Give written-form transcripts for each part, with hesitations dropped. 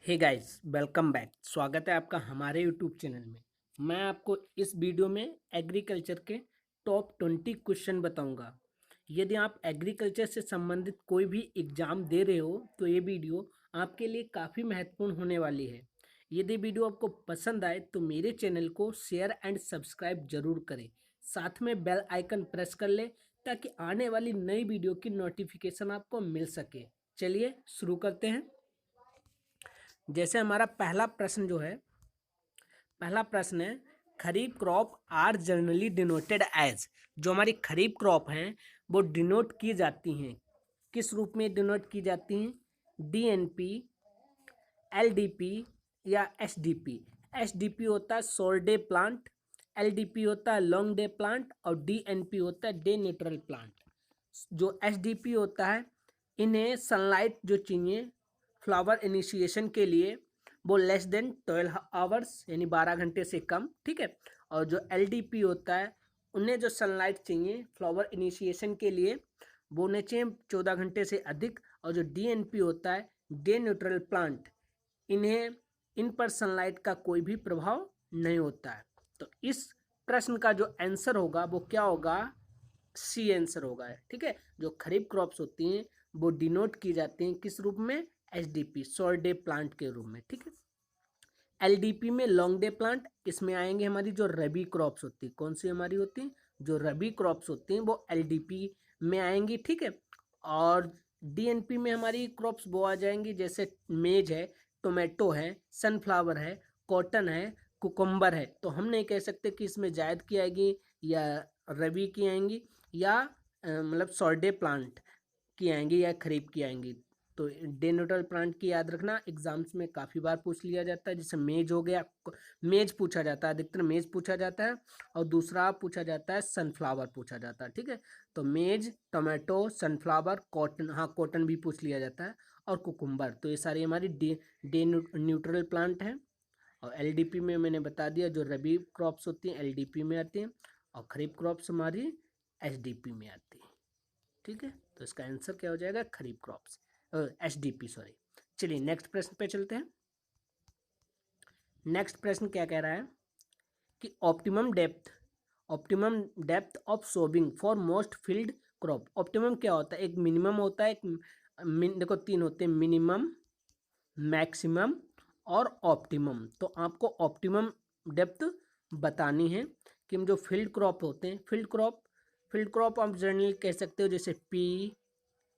Hey guys, welcome back. स्वागत है आपका हमारे यूट्यूब चैनल में। मैं आपको इस वीडियो में एग्रीकल्चर के टॉप 20 क्वेश्चन बताऊंगा। यदि आप एग्रीकल्चर से संबंधित कोई भी एग्जाम दे रहे हो तो ये वीडियो आपके लिए काफ़ी महत्वपूर्ण होने वाली है। यदि वीडियो आपको पसंद आए तो मेरे चैनल को शेयर एंड सब्सक्राइब जरूर करें। साथ में बेल आइकन प्रेस कर ले ताकि आने वाली नई वीडियो की नोटिफिकेशन आपको मिल सके। चलिए शुरू करते हैं। जैसे हमारा पहला प्रश्न है, kharif crop are generally denoted as. जो हमारी खरीफ क्रॉप हैं वो डिनोट की जाती हैं, किस रूप में डिनोट की जाती हैं? डीएनपी, एलडीपी या एसडीपी। एसडीपी होता है शॉर्ट डे प्लांट, एलडीपी होता है लॉन्ग डे प्लांट और डीएनपी होता है डे न्यूट्रल प्लांट। जो एसडीपी होता है इन्हें सनलाइट जो चाहिए फ्लावर इनिशिएशन के लिए वो लेस देन 12 आवर्स यानी 12 घंटे से कम, ठीक है। और जो एलडीपी होता है उन्हें जो सनलाइट चाहिए फ्लावर इनिशिएशन के लिए वो उन्हें चाहिए 14 घंटे से अधिक। और जो डीएनपी होता है डे न्यूट्रल प्लांट, इन्हें इन पर सनलाइट का कोई भी प्रभाव नहीं होता है। तो इस प्रश्न का जो आंसर होगा वो क्या होगा? सी आंसर होगा, ठीक है। जो खरीफ क्रॉप्स होती हैं वो डिनोट की जाती हैं किस रूप में? एसडीपी शॉर्ट डे प्लांट के रूप में, ठीक है। एलडीपी में लॉन्ग डे प्लांट, इसमें आएंगे हमारी जो रबी क्रॉप्स होती है। कौन सी हमारी होती हैं? जो रबी क्रॉप्स होती हैं वो एलडीपी में आएंगी, ठीक है। और डीएनपी में हमारी क्रॉप्स वो आ जाएंगी जैसे मेज है, टोमेटो है, सनफ्लावर है, कॉटन है, कुकुम्बर है। तो हम नहीं कह सकते कि इसमें जायद की आएगी या रबी की आएंगी या मतलब शॉर्ट डे प्लांट की आएंगी या खरीफ की आएंगी। तो डे न्यूट्रल प्लांट की याद रखना, एग्जाम्स में काफ़ी बार पूछ लिया जाता है। जैसे मेज हो गया, मेज पूछा जाता है, अधिकतर मेज पूछा जाता है। और दूसरा पूछा जाता है सनफ्लावर पूछा जाता है, ठीक है। तो मेज, टोमेटो, सनफ्लावर, कॉटन, हाँ कॉटन भी पूछ लिया जाता है, और कुकुम्बर। तो ये सारी हमारी डे न्यूट्रल प्लांट है। और एलडीपी में मैंने बता दिया जो रबी क्रॉप्स होती हैं एलडीपी में आती हैं, और खरीफ क्रॉप्स हमारी एसडीपी में आती है, ठीक है। तो इसका आंसर क्या हो जाएगा? खरीफ क्रॉप्स, एसडीपी, सॉरी। चलिए नेक्स्ट प्रश्न पे चलते हैं। नेक्स्ट प्रश्न क्या कह रहा है कि optimum depth of sowing for most field crop. Optimum क्या होता है? एक मिनिमम होता है, देखो तीन होते हैं, मिनिमम, मैक्सिमम और ऑप्टिमम। तो आपको ऑप्टिमम डेप्थ बतानी है कि हम जो फील्ड क्रॉप होते हैं, फील्ड क्रॉप आप जनरली कह सकते हो जैसे पी,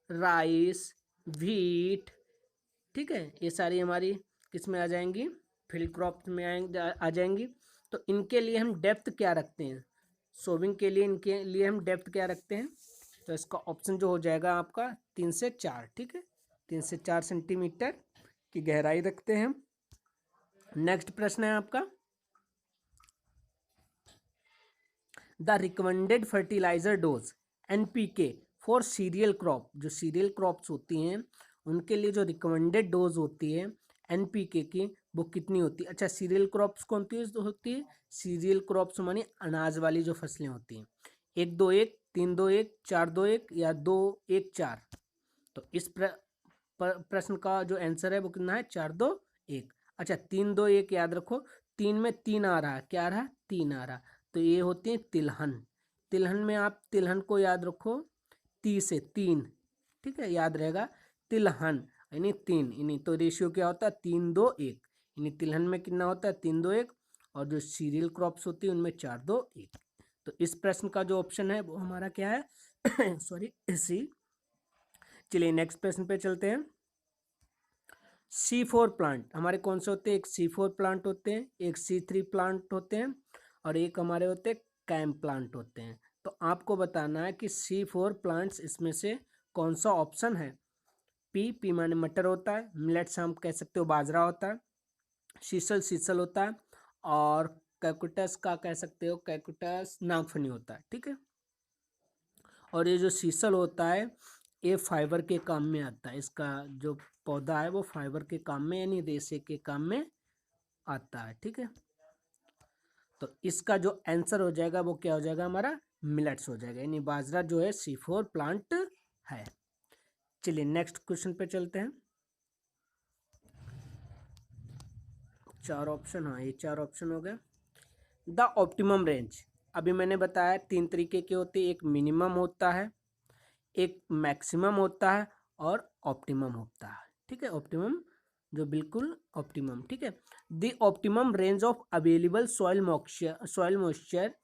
राइस, व्हीट, ठीक है। ये सारी हमारी किस में आ जाएंगी? फील्ड क्रॉप में आ जाएंगी। तो इनके लिए हम डेप्थ क्या रखते हैं? सोविंग के लिए इनके लिए हम डेप्थ क्या रखते हैं? तो इसका ऑप्शन जो हो जाएगा आपका 3 से 4, ठीक है। 3 से 4 सेंटीमीटर की गहराई रखते हैं हम। नेक्स्ट प्रश्न है आपका, the recommended fertiliser dose NPK for cereal crop. जो सीरियल क्रॉप्स होती हैं उनके लिए जो रिकमेंडेड डोज होती है एनपीके की वो कितनी होती है? अच्छा, सीरियल क्रॉप्स कौन होती है? सीरियल क्रॉप्स मानी अनाज वाली जो फसलें होती हैं, 1-2-1, 3-2-1, 4-2-1 या 2-1-4। तो इस प्रश्न का जो आंसर है वो कितना है? 4-2-1। अच्छा, 3-2-1 याद रखो, तीन में तीन आ रहा है, क्या आ रहा है? तीन आ रहा। तो ये होती है तिलहन। तिलहन में आप तिलहन को याद रखो, 3 से 3, ठीक है, याद रहेगा। तिलहन यानी तीन, यानी तो रेशियो क्या होता है? 3-2-1। यानी तिलहन में कितना होता है? 3-2-1। और जो सीरियल क्रॉप्स होती है उनमें 4-2-1। तो इस प्रश्न का जो ऑप्शन है वो हमारा क्या है? सॉरी, सी। चलिए नेक्स्ट प्रश्न पे चलते हैं। C4 प्लांट हमारे कौन से होते हैं? एक C4 प्लांट होते हैं, एक C3 प्लांट होते हैं, और एक हमारे होते हैं कैम प्लांट होते हैं। तो आपको बताना है कि C4 प्लांट्स इसमें से कौन सा ऑप्शन है? पी माने मटर होता है, मिलेट्स हम कह सकते हो बाजरा होता है, सीसल होता है, और कैकुटस का कह सकते हो, कैकुटस नागफनी होता है, ठीक है। और ये जो सीसल होता है ये फाइबर के काम में आता है। इसका जो पौधा है वो फाइबर के काम में यानी रेशे के काम में आता है, ठीक है। तो इसका जो आंसर हो जाएगा वो क्या हो जाएगा? हमारा मिलेट्स हो जाएगा, यानी बाजरा जो है C4 प्लांट है। चलिए नेक्स्ट क्वेश्चन पे चलते हैं। 4 ऑप्शन, हाँ ये 4 ऑप्शन हो गया। द ऑप्टिमम रेंज, अभी मैंने बताया 3 तरीके के होते हैं, एक मिनिमम होता है, एक मैक्सिमम होता है और ऑप्टिमम होता है। ठीक है, ऑप्टिमम जो बिल्कुल ऑप्टिमम। ठीक है, the optimum range of available soil moisture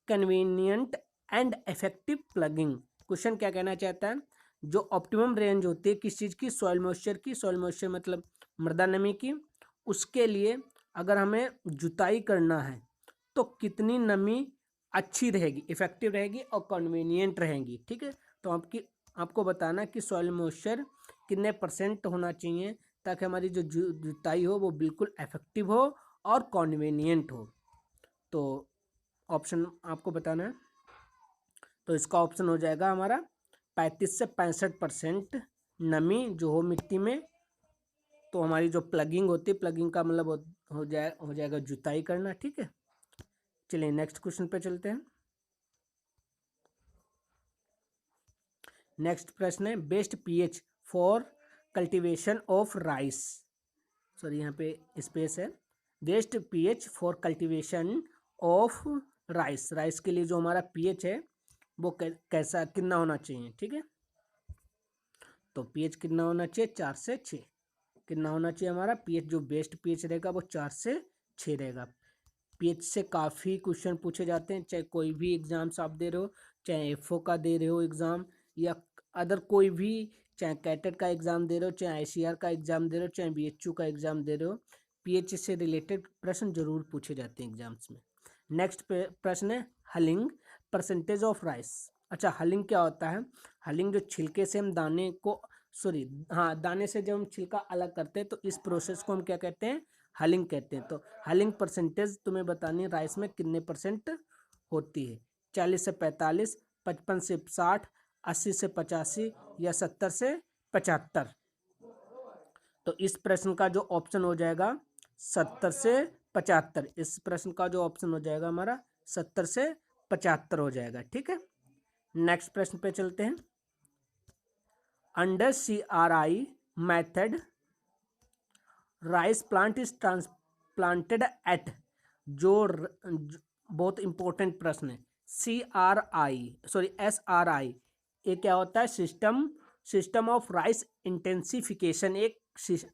convenient and effective plugging. Question क्या कहना चाहता है, जो ऑप्टिमम रेंज होती है किस चीज़ की, सॉइल मॉइस्चर की, सॉइल मॉइस्चर मतलब मृदा नमी की, उसके लिए अगर हमें जुताई करना है तो कितनी नमी अच्छी रहेगी, इफेक्टिव रहेगी और कन्वीनियंट रहेगी। ठीक है, तो आपको बताना कि सॉइल मॉइस्चर कितने % होना चाहिए ताकि हमारी जो जुताई हो वो बिल्कुल इफेक्टिव हो और कन्वीनियंट हो। तो ऑप्शन आपको बताना है, तो इसका ऑप्शन हो जाएगा हमारा 35 से 65% नमी जो हो मिट्टी में, तो हमारी जो प्लगिंग होती है, प्लगिंग का मतलब हो जाएगा जुताई करना। ठीक है, चलिए नेक्स्ट क्वेश्चन पे चलते हैं। नेक्स्ट प्रश्न है, best pH for cultivation of rice, sorry यहाँ पे स्पेस है, best pH for cultivation of rice, rice के लिए जो हमारा पीएच है वो कैसा कितना होना चाहिए। ठीक है, तो पीएच कितना होना चाहिए, 4 से 6 कितना होना चाहिए हमारा पीएच, जो बेस्ट पीएच रहेगा वो 4 से 6 रहेगा। पीएच से काफ़ी क्वेश्चन पूछे जाते हैं, चाहे कोई भी एग्जाम्स आप दे रहे हो, चाहे एफओ का दे रहे हो एग्ज़ाम या अदर कोई भी, चाहे कैटेट का एग्ज़ाम दे रहे हो, चाहे आईसीआर का एग्ज़ाम दे रहे हो, चाहे बीएचयू का एग्ज़ाम दे रहे हो, पीएच से रिलेटेड प्रश्न जरूर पूछे जाते हैं एग्जाम्स में। नेक्स्ट प्रश्न है, हलिंग परसेंटेज ऑफ राइस। अच्छा, हलिंग क्या होता है, हलिंग जो छिलके से हम दाने को, सॉरी हाँ, दाने से जब हम छिलका अलग करते हैं तो इस प्रोसेस को हम क्या कहते हैं, हलिंग कहते हैं। तो हलिंग परसेंटेज तुम्हें बतानी है राइस में कितने % होती है, 40 से 45, 55 से 60, 80 से 85 या 70 से 75। तो इस प्रश्न का जो ऑप्शन हो जाएगा 70 से 75, इस प्रश्न का जो ऑप्शन हो जाएगा हमारा 70 से 75 हो जाएगा। ठीक है, नेक्स्ट प्रश्न पे चलते हैं। Under CRI method rice plant is transplanted at, जो बहुत इंपॉर्टेंट प्रश्न है, SRI, ये क्या होता है, सिस्टम ऑफ राइस इंटेंसिफिकेशन, एक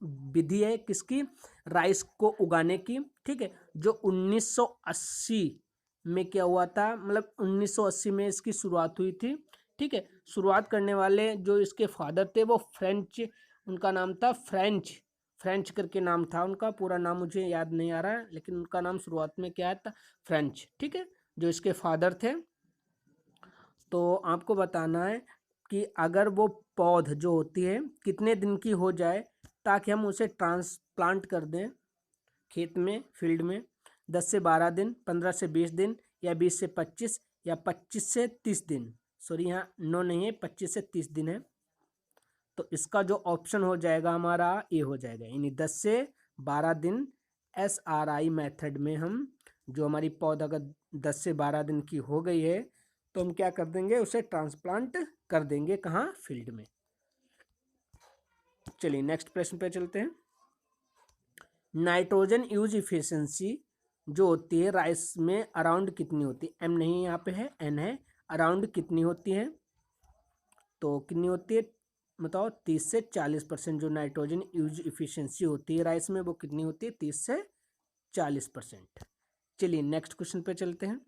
विधि है किसकी, राइस को उगाने की। ठीक है, जो 1980 में क्या हुआ था, मतलब 1980 में इसकी शुरुआत हुई थी। ठीक है, शुरुआत करने वाले जो इसके फादर थे वो फ्रेंच, उनका नाम था फ्रेंच करके नाम था उनका, पूरा नाम मुझे याद नहीं आ रहा है, लेकिन उनका नाम शुरुआत में क्या था, फ्रेंच। ठीक है, जो इसके फादर थे। तो आपको बताना है कि अगर वो पौध जो होती है कितने दिन की हो जाए ताकि हम उसे ट्रांसप्लांट कर दें खेत में, फील्ड में, 10 से 12 दिन, 15 से 20 दिन या 20 से 25 या 25 से 30 दिन, सॉरी यहाँ 9 नहीं है, 25 से 30 दिन है। तो इसका जो ऑप्शन हो जाएगा हमारा ए हो जाएगा, यानी 10 से 12 दिन SRI मेथड में हम, जो हमारी पौधा अगर 10 से 12 दिन की हो गई है तो हम क्या कर देंगे, उसे ट्रांसप्लांट कर देंगे, कहाँ, फील्ड में। चलिए नेक्स्ट प्रश्न पे चलते हैं। नाइट्रोजन यूज इफिशिएंसी जो होती है राइस में अराउंड कितनी होती है, M नहीं यहाँ पे है, N है, अराउंड कितनी होती है, तो कितनी होती है बताओ, 30 से 40% जो नाइट्रोजन यूज इफिशिएंसी होती है राइस में वो कितनी होती है, 30 से 40%। चलिए नेक्स्ट क्वेश्चन पे चलते हैं।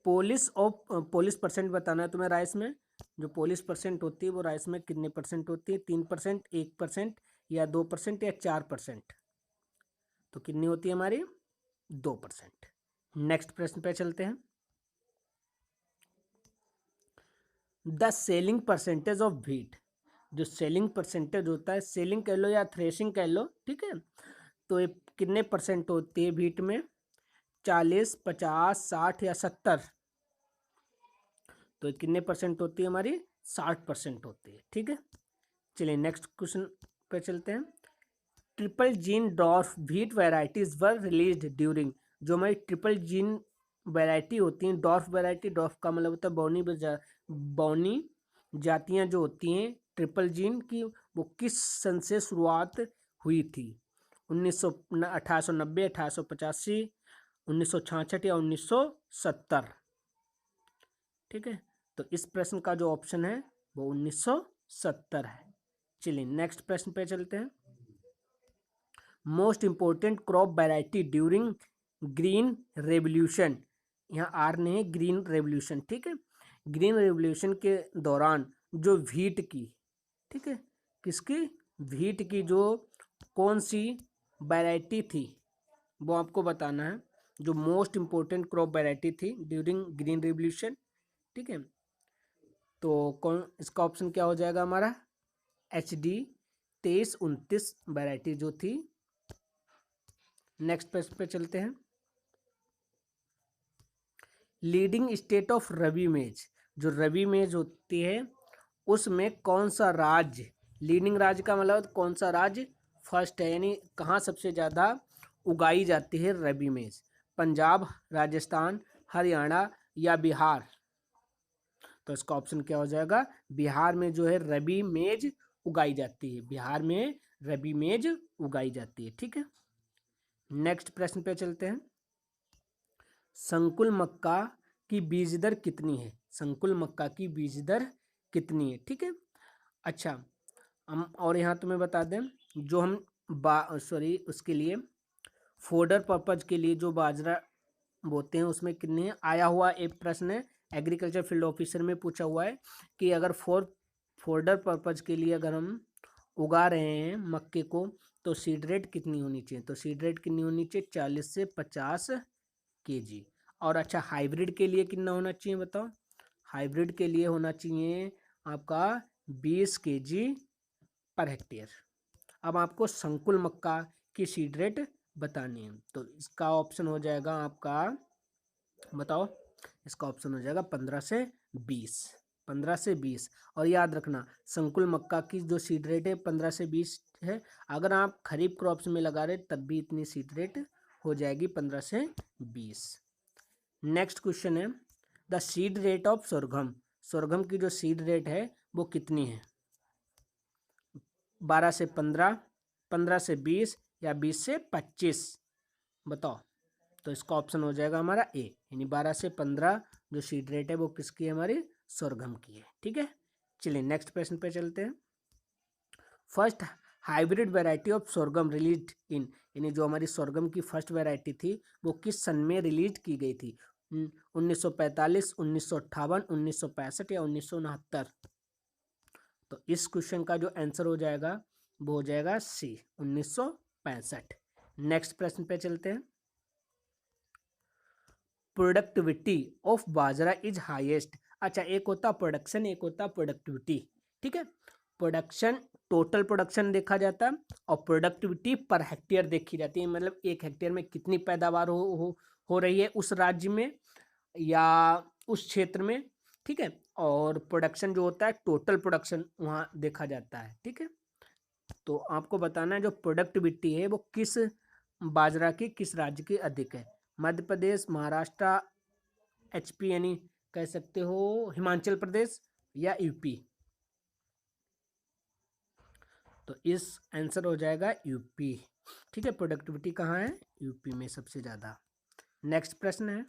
पॉलिश % बताना है तुम्हें राइस में, जो पॉलिश % होती है वो राइस में कितने % होती है, 3%, 1% या 2% या 4%, तो कितनी होती है हमारी, 2%। नेक्स्ट प्रश्न पे चलते हैं। द सेलिंग % ऑफ व्हीट, जो सेलिंग % होता है, सेलिंग कह लो या थ्रेशिंग कह लो, ठीक है, तो ये कितने % होती है व्हीट में, 40, 50, 60 या 70, तो कितने % होती है हमारी, 60% होती है। ठीक है, चलिए नेक्स्ट क्वेश्चन पे चलते हैं। Triple gene dwarf wheat varieties were released during, जो हमारी ट्रिपल जीन वैरायटी होती हैं, डॉर्फ वैरायटी, डॉर्फ का मतलब होता है बौनी जातियां जो होती हैं ट्रिपल जीन की, वो किस सन से शुरुआत हुई थी, 1890, 1885, 1966 या 1970। ठीक है, तो इस प्रश्न का जो ऑप्शन है वो 1970 है। चलिए नेक्स्ट प्रश्न पे चलते हैं। Most important crop variety during green revolution, यहाँ आर नहीं है, ग्रीन रेवोल्यूशन। ठीक है, ग्रीन रेवोल्यूशन के दौरान जो व्हीट की, ठीक है, किसकी, व्हीट की जो कौन सी वैरायटी थी वो आपको बताना है, जो मोस्ट इंपोर्टेंट क्रॉप वैरायटी थी ड्यूरिंग ग्रीन रेवोल्यूशन। ठीक है, तो कौन, इसका ऑप्शन क्या हो जाएगा हमारा, HD 2329 वैरायटी जो थी। नेक्स्ट प्रश्न पे चलते हैं। लीडिंग स्टेट ऑफ रबी मेज, जो रबी मेज होती है उसमें कौन सा राज्य, लीडिंग राज्य का मतलब कौन सा राज्य फर्स्ट है, यानी कहाँ सबसे ज़्यादा उगाई जाती है रबी मेज, पंजाब, राजस्थान, हरियाणा या बिहार। तो इसका ऑप्शन क्या हो जाएगा, बिहार में जो है रबी मेज उगाई जाती है, बिहार में रबी मेज उगाई जाती है। ठीक है, नेक्स्ट प्रश्न पे चलते हैं। संकुल मक्का की बीज दर कितनी है, संकुल मक्का की बीज दर कितनी है। ठीक है, अच्छा हम और यहाँ तुम्हें बता दें, जो हम उसके लिए फोडर पर्पज के लिए जो बाजरा बोते हैं उसमें कितनी है, आया हुआ एक प्रश्न है एग्रीकल्चर फील्ड ऑफिसर में पूछा हुआ है कि अगर फोडर पर्पज के लिए अगर हम उगा रहे हैं मक्के को तो सीड रेट कितनी होनी चाहिए, तो सीड रेट कितनी होनी चाहिए, 40 से 50 kg। और अच्छा हाइब्रिड के लिए कितना होना चाहिए बताओ, हाइब्रिड के लिए होना चाहिए आपका 20 kg पर हेक्टेयर। अब आपको संकुल मक्का की सीड रेट बतानी है, तो इसका ऑप्शन हो जाएगा आपका, बताओ, इसका ऑप्शन हो जाएगा 15 से 20, 15 से 20। और याद रखना संकुल मक्का की जो सीड रेट है 15 से 20 है, अगर आप खरीफ क्रॉप्स में लगा रहे तब भी इतनी सीड रेट हो जाएगी 15 से 20। नेक्स्ट क्वेश्चन है, द सीड रेट ऑफ सोरघम, सोरघम की जो सीड रेट है वो कितनी है, 12 से 15, 15 से 20 या 20 से 25, बताओ। तो इसका ऑप्शन हो जाएगा हमारा ए, यानी 12 से 15 जो सीड रेट है वो किसकी है, हमारी सोरघम की है। ठीक है, चलिए नेक्स्ट प्रश्न पे चलते हैं। First hybrid variety of sorghum release in, यानी जो हमारी सोरगम की फर्स्ट वैरायटी थी वो किस सन में रिलीज की गई थी, 1945, 1958, 1965 या 1969। तो इस क्वेश्चन का जो आंसर हो जाएगा वो हो जाएगा सी, 1965। नेक्स्ट प्रश्न पे चलते हैं। Productivity of bajra is highest, अच्छा एक होता प्रोडक्शन, एक होता प्रोडक्टिविटी। ठीक है, प्रोडक्शन टोटल प्रोडक्शन देखा जाता है और प्रोडक्टिविटी पर हेक्टेयर देखी जाती है, मतलब एक हेक्टेयर में कितनी पैदावार हो रही है उस राज्य में या उस क्षेत्र में। ठीक है, और प्रोडक्शन जो होता है टोटल प्रोडक्शन वहाँ देखा जाता है। ठीक है, तो आपको बताना है जो प्रोडक्टिविटी है वो किस बाजरा की किस राज्य की अधिक है, मध्य प्रदेश, महाराष्ट्र, HP यानी कह सकते हो हिमाचल प्रदेश या यूपी। तो इस आंसर हो जाएगा यूपी। ठीक है, प्रोडक्टिविटी कहाँ है, यूपी में सबसे ज़्यादा। नेक्स्ट प्रश्न है,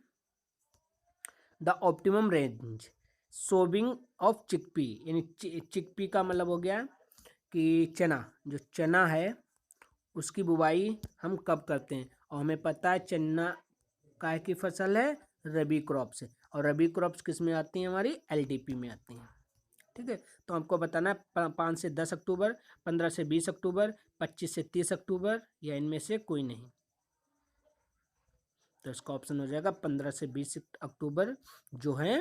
the optimum range sowing of chickpea, यानी चिकपी का मतलब हो गया कि चना, जो चना है उसकी बुवाई हम कब करते हैं, और हमें पता है चना काय की फसल है, रबी क्रॉप्स है, और रबी क्रॉप्स किस में आती हैं, हमारी LDP में आती हैं। ठीक है, तो हमको बताना है 5 से 10 अक्टूबर, 15 से 20 अक्टूबर, 25 से 30 अक्टूबर या इनमें से कोई नहीं। तो इसका ऑप्शन हो जाएगा 15 से 20 अक्टूबर जो है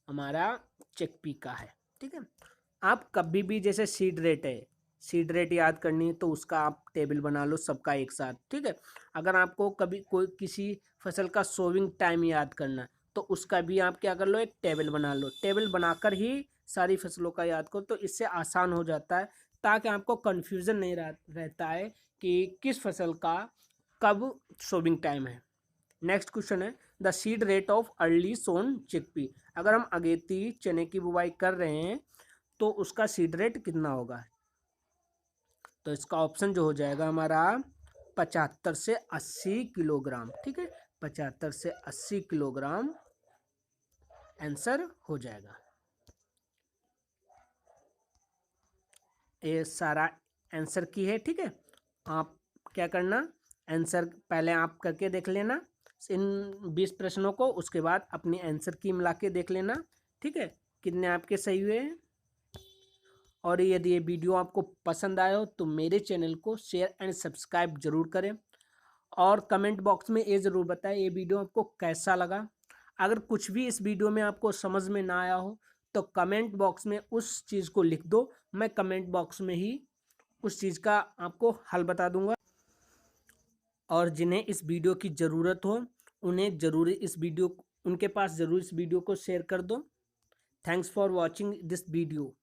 हमारा चिकपी का है। ठीक है, आप कभी भी जैसे सीड रेट है, सीड रेट याद करनी है तो उसका आप टेबल बना लो सबका एक साथ। ठीक है, अगर आपको कभी कोई किसी फसल का सोविंग टाइम याद करना है तो उसका भी आप क्या कर लो, एक टेबल बना लो, टेबल बनाकर ही सारी फसलों का याद करो, तो इससे आसान हो जाता है, ताकि आपको कन्फ्यूज़न नहीं रहता है कि किस फसल का कब सोविंग टाइम है। नेक्स्ट क्वेश्चन है, the seed rate of early sown chickpea, अगर हम अगेती चने की बुवाई कर रहे हैं तो उसका सीड रेट कितना होगा, तो इसका ऑप्शन जो हो जाएगा हमारा 75 से 80 किलोग्राम। ठीक है, 75 से 80 किलोग्राम आंसर हो जाएगा। ये सारा आंसर की है। ठीक है, आप क्या करना, आंसर पहले आप करके देख लेना इन 20 प्रश्नों को, उसके बाद अपनी आंसर की मिला के देख लेना। ठीक है, कितने आपके सही हुए हैं। और यदि ये वीडियो आपको पसंद आया हो तो मेरे चैनल को शेयर एंड सब्सक्राइब जरूर करें, और कमेंट बॉक्स में ये ज़रूर बताएं ये वीडियो आपको कैसा लगा। अगर कुछ भी इस वीडियो में आपको समझ में ना आया हो तो कमेंट बॉक्स में उस चीज़ को लिख दो, मैं कमेंट बॉक्स में ही उस चीज़ का आपको हल बता दूंगा। और जिन्हें इस वीडियो की ज़रूरत हो उन्हें ज़रूर इस वीडियो उनके पास ज़रूर इस वीडियो को शेयर कर दो। Thanks for watching this video.